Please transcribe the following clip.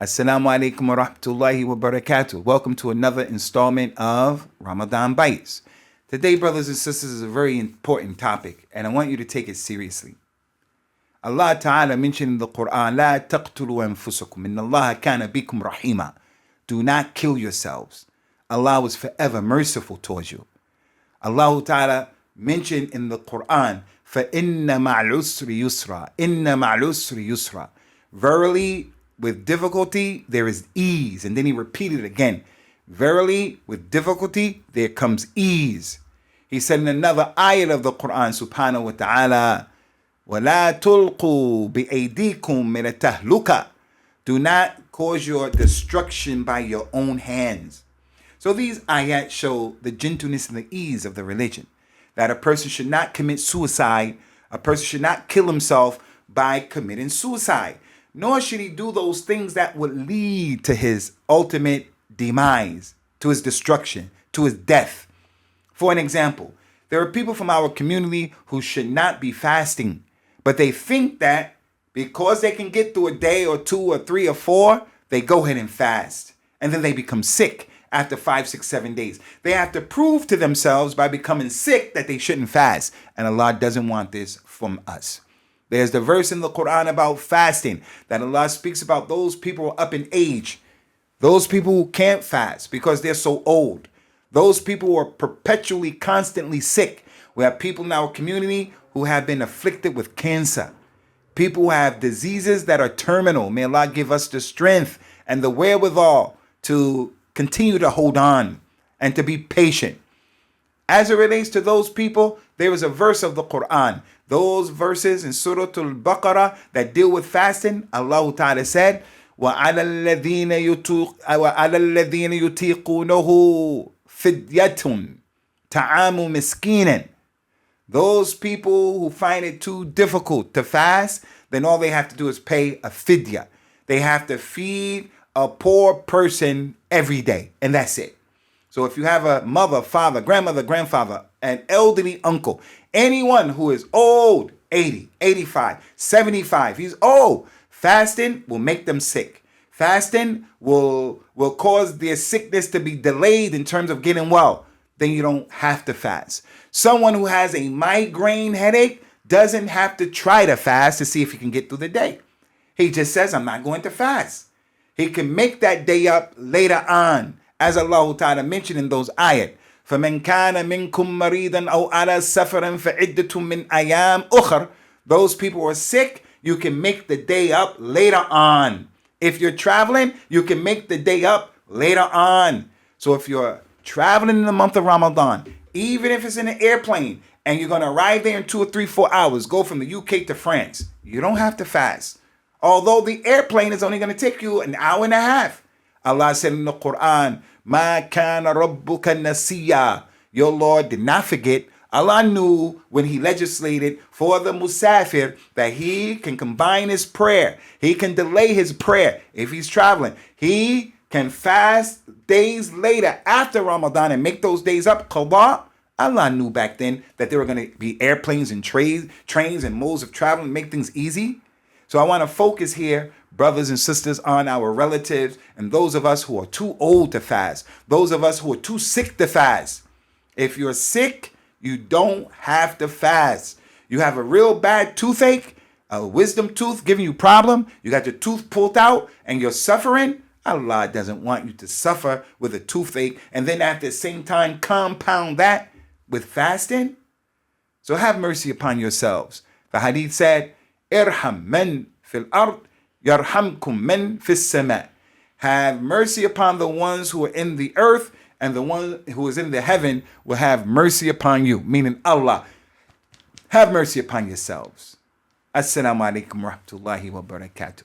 Assalamu alaikum wa rahmatullahi wa barakatuh. Welcome to another installment of Ramadan Bites. Today, brothers and sisters, is a very important topic, and I want you to take it seriously. Allah Ta'ala mentioned in the Quran, لا تقتلوا أنفسكم إن الله كان بكم رحيما. Do not kill yourselves. Allah was forever merciful towards you. Allah Ta'ala mentioned in the Quran, فَإِنَّ مَعَ الْعُسْرِ يُسْرًا إِنَّ مَعَ الْعُسْرِ يُسْرًا. Verily, with difficulty, there is ease. And then he repeated it again. Verily, with difficulty, there comes ease. He said in another ayat of the Quran, subhanahu wa ta'ala, وَلَا تُلْقُوا بِأَيْدِيكُمْ مِنَ التَّهْلُكَةِ. Do not cause your destruction by your own hands. So these ayat show the gentleness and the ease of the religion. That a person should not commit suicide. A person should not kill himself by committing suicide. Nor should he do those things that would lead to his ultimate demise, to his destruction, to his death. For an example, there are people from our community who should not be fasting, but they think that because they can get through a day or two or three or four, they go ahead and fast. And then they become sick after 5, 6, 7 days. They have to prove to themselves by becoming sick that they shouldn't fast. And Allah doesn't want this from us. There's the verse in the Quran about fasting that Allah speaks about those people up in age. Those people who can't fast because they're so old. Those people who are perpetually, constantly sick. We have people in our community who have been afflicted with cancer. People who have diseases that are terminal. May Allah give us the strength and the wherewithal to continue to hold on and to be patient. As it relates to those people, there is a verse of the Quran. Those verses in Surah Al-Baqarah that deal with fasting, Allah Ta'ala said, وَعَلَى الَّذِينَ يُطِيقُونَهُ فِدْيَةٌ طَعَامُ مِسْكِينٍ. Those people who find it too difficult to fast, then all they have to do is pay a fidya. They have to feed a poor person every day, and that's it. So if you have a mother, father, grandmother, grandfather, an elderly uncle, anyone who is old, 80, 85, 75, he's old, fasting will make them sick. Fasting will cause their sickness to be delayed in terms of getting well. Then you don't have to fast. Someone who has a migraine headache doesn't have to try to fast to see if he can get through the day. He just says, I'm not going to fast. He can make that day up later on. As Allah Ta'ala mentioned in those ayat, فَمَنْ كَانَ مِنْكُمْ مَرِيضًا أَوْ عَلَى سَفَرٍ فَعِدَّةٌ مِنْ أَيَامٍ أُخَرٍ. Those people who are sick, you can make the day up later on. If you're traveling, you can make the day up later on. So if you're traveling in the month of Ramadan, even if it's in an airplane, and you're going to arrive there in 2 or 3, 4 hours, go from the UK to France, you don't have to fast. Although the airplane is only going to take you an hour and a half. Allah said in the Quran, مَا كَانَ رَبُّكَ نَسِيًّا. Your Lord did not forget. Allah knew when he legislated for the musafir that he can combine his prayer. He can delay his prayer if he's traveling. He can fast days later after Ramadan and make those days up. Qada. Allah knew back then that there were going to be airplanes and trains and modes of travel and make things easy. So I want to focus here, brothers and sisters, on our relatives and those of us who are too old to fast, those of us who are too sick to fast. If you're sick, you don't have to fast. You have a real bad toothache, a wisdom tooth giving you problem, you got your tooth pulled out and you're suffering. Allah doesn't want you to suffer with a toothache and then at the same time compound that with fasting. So have mercy upon yourselves. The hadith said, Irham men fil ard, yarhamkum men fis sama. Have mercy upon the ones who are in the earth, and the one who is in the heaven will have mercy upon you. Meaning Allah, have mercy upon yourselves. Assalamu alaikum wa rahmatullahi wa barakatuh.